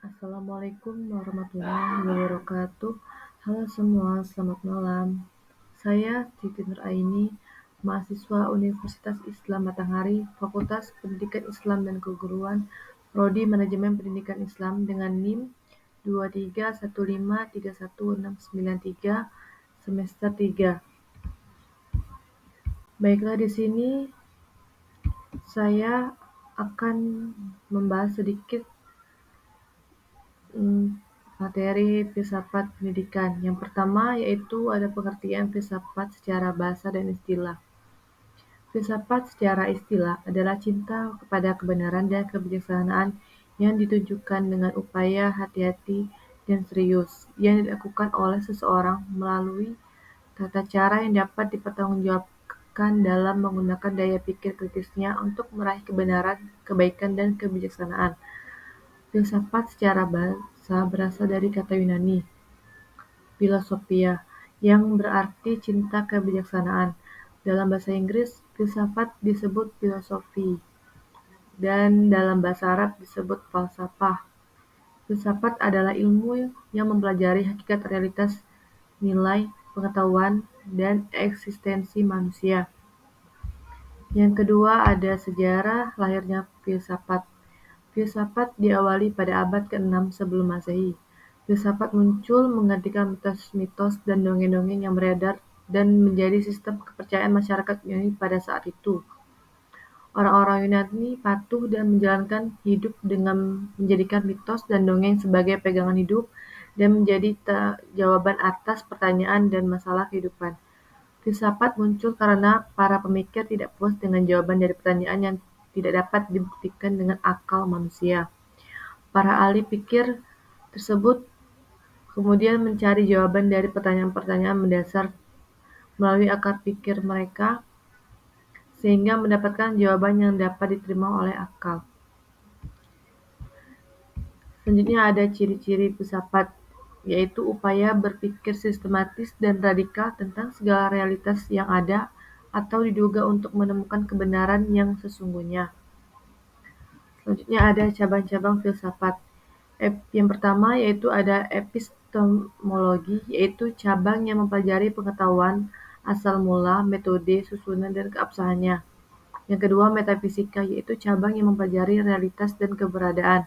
Assalamualaikum warahmatullahi wabarakatuh. Halo semua, selamat malam. Saya Siti Nuraini, mahasiswa Universitas Islam Matahari, Fakultas Pendidikan Islam dan Keguruan, Prodi Manajemen Pendidikan Islam dengan NIM 2315316993 semester 3. Baiklah, di sini saya akan membahas sedikit materi filsafat pendidikan. Yang pertama yaitu ada pengertian filsafat secara bahasa dan istilah. Filsafat secara istilah adalah cinta kepada kebenaran dan kebijaksanaan yang ditunjukkan dengan upaya hati-hati dan serius yang dilakukan oleh seseorang melalui tata cara yang dapat dipertanggungjawabkan dalam menggunakan daya pikir kritisnya untuk meraih kebenaran, kebaikan, dan kebijaksanaan. Filsafat secara bahasa berasal dari kata Yunani philosophia, yang berarti cinta kebijaksanaan. Dalam bahasa Inggris, filsafat disebut philosophy, dan dalam bahasa Arab disebut falsafah. Filsafat adalah ilmu yang mempelajari hakikat realitas, nilai, pengetahuan, dan eksistensi manusia. Yang kedua ada sejarah lahirnya filsafat. Filsafat diawali pada abad ke-6 sebelum Masehi. Filsafat muncul menggantikan mitos-mitos dan dongeng-dongeng yang beredar dan menjadi sistem kepercayaan masyarakat Yunani pada saat itu. Orang-orang Yunani patuh dan menjalankan hidup dengan menjadikan mitos dan dongeng sebagai pegangan hidup dan menjadi jawaban atas pertanyaan dan masalah kehidupan. Filsafat muncul karena para pemikir tidak puas dengan jawaban dari pertanyaan yang tidak dapat dibuktikan dengan akal manusia. Para ahli pikir tersebut kemudian mencari jawaban dari pertanyaan-pertanyaan mendasar melalui akal pikir mereka, sehingga mendapatkan jawaban yang dapat diterima oleh akal. Selanjutnya ada ciri-ciri filsafat, yaitu upaya berpikir sistematis dan radikal tentang segala realitas yang ada atau diduga untuk menemukan kebenaran yang sesungguhnya. Selanjutnya ada cabang-cabang filsafat. Yang pertama yaitu ada epistemologi, yaitu cabang yang mempelajari pengetahuan, asal mula, metode, susunan, dan keabsahannya. Yang kedua metafisika, yaitu cabang yang mempelajari realitas dan keberadaan.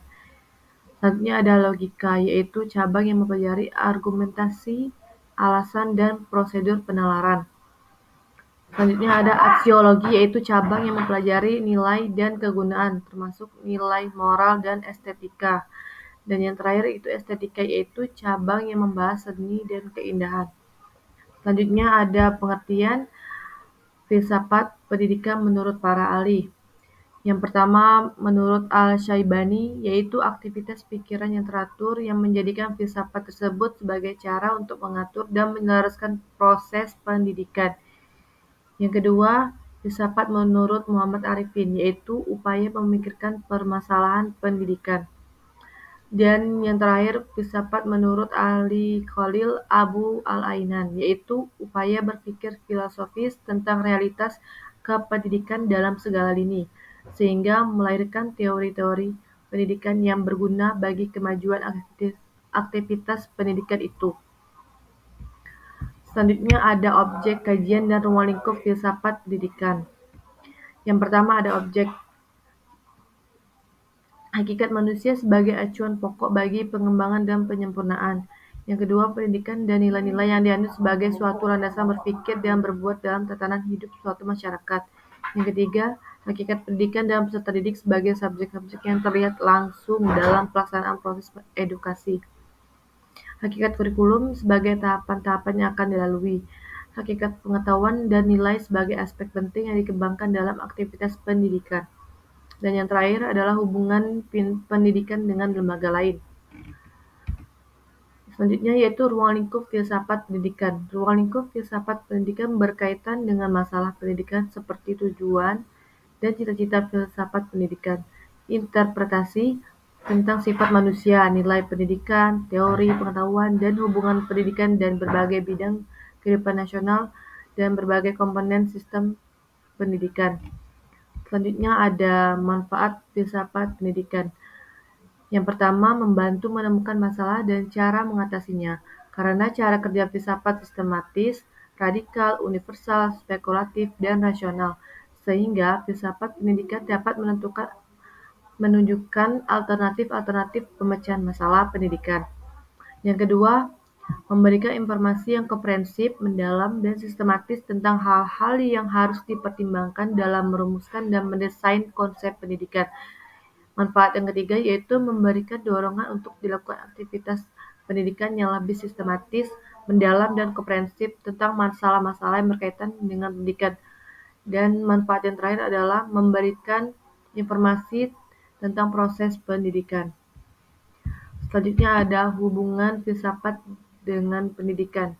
Selanjutnya ada logika, yaitu cabang yang mempelajari argumentasi, alasan, dan prosedur penalaran. Selanjutnya ada aksiologi, yaitu cabang yang mempelajari nilai dan kegunaan, termasuk nilai moral dan estetika. Dan yang terakhir itu estetika, yaitu cabang yang membahas seni dan keindahan. Selanjutnya ada pengertian filsafat pendidikan menurut para ahli. Yang pertama, menurut Al-Syaibani, yaitu aktivitas pikiran yang teratur yang menjadikan filsafat tersebut sebagai cara untuk mengatur dan meneruskan proses pendidikan. Yang kedua, filsafat menurut Muhammad Arifin, yaitu upaya memikirkan permasalahan pendidikan. Dan yang terakhir, filsafat menurut Ali Khalil Abu Al-Ainan, yaitu upaya berpikir filosofis tentang realitas kependidikan dalam segala lini, sehingga melahirkan teori-teori pendidikan yang berguna bagi kemajuan aktivitas pendidikan itu. Selanjutnya ada objek kajian dan ruang lingkup filsafat pendidikan. Yang pertama ada objek. Hakikat manusia sebagai acuan pokok bagi pengembangan dan penyempurnaan. Yang kedua, pendidikan dan nilai-nilai yang dianut sebagai suatu landasan berpikir dan berbuat dalam tatanan hidup suatu masyarakat. Yang ketiga, hakikat pendidikan dan peserta didik sebagai subjek-subjek yang terlihat langsung dalam pelaksanaan proses edukasi. Hakikat kurikulum sebagai tahapan-tahapan yang akan dilalui. Hakikat pengetahuan dan nilai sebagai aspek penting yang dikembangkan dalam aktivitas pendidikan. Dan yang terakhir adalah hubungan pendidikan dengan lembaga lain. Selanjutnya yaitu ruang lingkup filsafat pendidikan. Ruang lingkup filsafat pendidikan berkaitan dengan masalah pendidikan seperti tujuan dan cita-cita filsafat pendidikan, interpretasi tentang sifat manusia, nilai pendidikan, teori pengetahuan, dan hubungan pendidikan dan berbagai bidang kehidupan nasional dan berbagai komponen sistem pendidikan. Selanjutnya ada manfaat filsafat pendidikan. Yang pertama, membantu menemukan masalah dan cara mengatasinya, karena cara kerja filsafat sistematis, radikal, universal, spekulatif, dan rasional, sehingga filsafat pendidikan dapat menunjukkan alternatif-alternatif pemecahan masalah pendidikan. Yang kedua, memberikan informasi yang komprehensif, mendalam, dan sistematis tentang hal-hal yang harus dipertimbangkan dalam merumuskan dan mendesain konsep pendidikan. Manfaat yang ketiga yaitu memberikan dorongan untuk dilakukan aktivitas pendidikan yang lebih sistematis, mendalam, dan komprehensif tentang masalah-masalah yang berkaitan dengan pendidikan. Dan manfaat yang terakhir adalah memberikan informasi tentang proses pendidikan. Selanjutnya ada hubungan filsafat dengan pendidikan.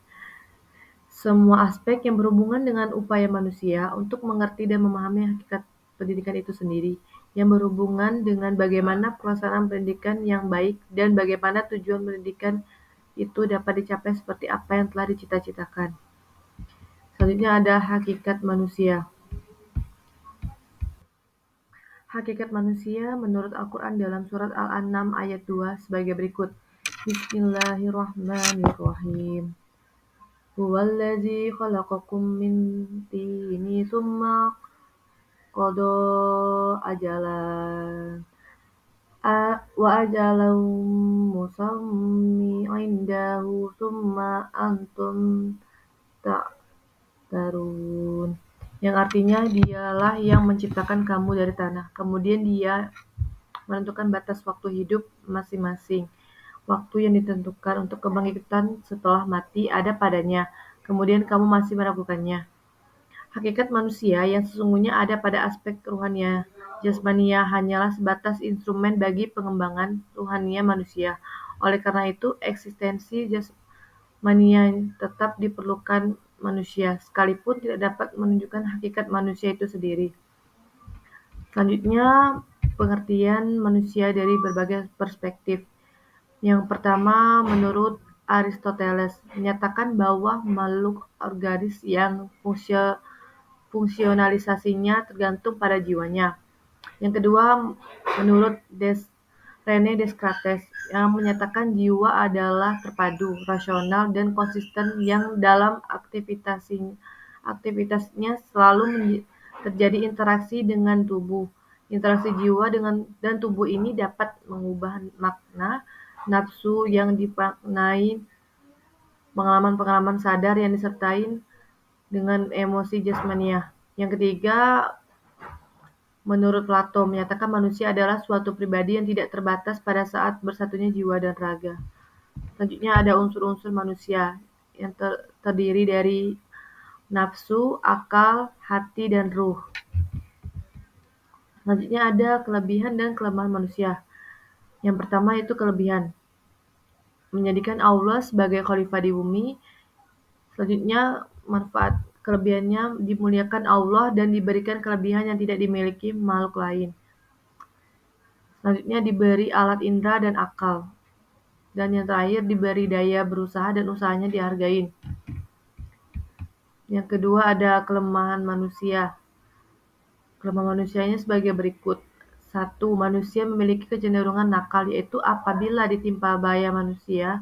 Semua aspek yang berhubungan dengan upaya manusia untuk mengerti dan memahami hakikat pendidikan itu sendiri, yang berhubungan dengan bagaimana pelaksanaan pendidikan yang baik dan bagaimana tujuan pendidikan itu dapat dicapai seperti apa yang telah dicita-citakan. Selanjutnya ada hakikat manusia. Hakikat manusia menurut Al-Quran dalam surat Al-An'am ayat 2 sebagai berikut. Bismillahirrahmanirrahim. Huwallazi khalaqakum min tini tsumma qada ajalan wa ajalan musammi indahu tsumma antum ta'tarun. Yang artinya dialah yang menciptakan kamu dari tanah, kemudian dia menentukan batas waktu hidup masing-masing. Waktu yang ditentukan untuk kebangkitan setelah mati ada padanya, kemudian kamu masih meragukannya. Hakikat manusia yang sesungguhnya ada pada aspek ruhania. Jasmania hanyalah sebatas instrumen bagi pengembangan ruhania manusia. Oleh karena itu, eksistensi jasmania tetap diperlukan manusia, sekalipun tidak dapat menunjukkan hakikat manusia itu sendiri. Selanjutnya, pengertian manusia dari berbagai perspektif. Yang pertama, menurut Aristoteles, menyatakan bahwa makhluk organis yang fungsionalisasinya tergantung pada jiwanya. Yang kedua, menurut René Descartes, yang menyatakan jiwa adalah terpadu, rasional, dan konsisten yang dalam aktivitasnya selalu terjadi interaksi dengan tubuh. Interaksi jiwa dan tubuh ini dapat mengubah makna nafsu yang dimaknai pengalaman-pengalaman sadar yang disertai dengan emosi jasmania. Yang ketiga, menurut Plato, menyatakan manusia adalah suatu pribadi yang tidak terbatas pada saat bersatunya jiwa dan raga. Selanjutnya ada unsur-unsur manusia yang terdiri dari nafsu, akal, hati, dan ruh. Selanjutnya ada kelebihan dan kelemahan manusia. Yang pertama itu kelebihan, menjadikan Allah sebagai khalifah di bumi. Selanjutnya, manfaat kelebihannya dimuliakan Allah dan diberikan kelebihan yang tidak dimiliki makhluk lain. Selanjutnya diberi alat indera dan akal. Dan yang terakhir diberi daya berusaha dan usahanya dihargain. Yang kedua ada kelemahan manusia. Kelemahan manusianya sebagai berikut. 1. Manusia memiliki kecenderungan nakal, yaitu apabila ditimpa bahaya manusia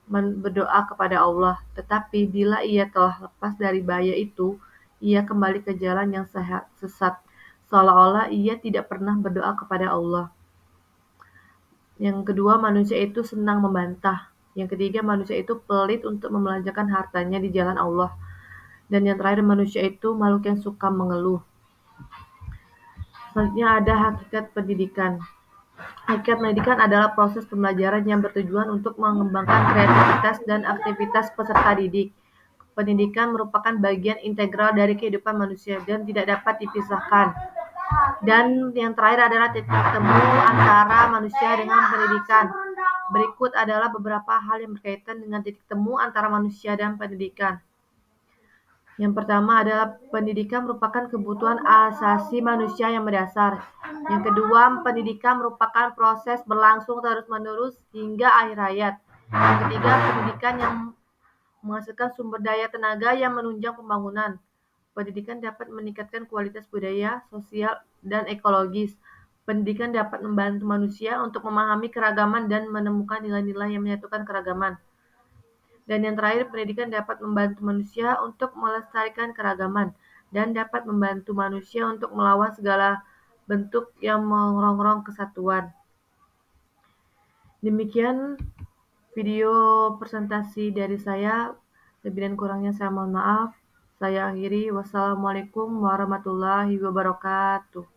berdoa kepada Allah, tetapi bila ia telah lepas dari bahaya itu, ia kembali ke jalan yang sesat, seolah-olah ia tidak pernah berdoa kepada Allah. Yang kedua, manusia itu senang membantah. Yang ketiga, manusia itu pelit untuk membelanjakan hartanya di jalan Allah. Dan yang terakhir, manusia itu makhluk yang suka mengeluh. Selanjutnya ada hakikat pendidikan. Hakikat pendidikan adalah proses pembelajaran yang bertujuan untuk mengembangkan kreativitas dan aktivitas peserta didik. Pendidikan merupakan bagian integral dari kehidupan manusia dan tidak dapat dipisahkan. Dan yang terakhir adalah titik temu antara manusia dengan pendidikan. Berikut adalah beberapa hal yang berkaitan dengan titik temu antara manusia dan pendidikan. Yang pertama adalah pendidikan merupakan kebutuhan asasi manusia yang mendasar. Yang kedua, pendidikan merupakan proses berlangsung terus-menerus hingga akhir hayat. Yang ketiga, pendidikan yang menghasilkan sumber daya tenaga yang menunjang pembangunan. Pendidikan dapat meningkatkan kualitas budaya, sosial, dan ekologis. Pendidikan dapat membantu manusia untuk memahami keragaman dan menemukan nilai-nilai yang menyatukan keragaman. Dan yang terakhir, pendidikan dapat membantu manusia untuk melestarikan keragaman dan dapat membantu manusia untuk melawan segala bentuk yang merongrong kesatuan. Demikian video presentasi dari saya. Lebih dan kurangnya saya mohon maaf. Saya akhiri. Wassalamualaikum warahmatullahi wabarakatuh.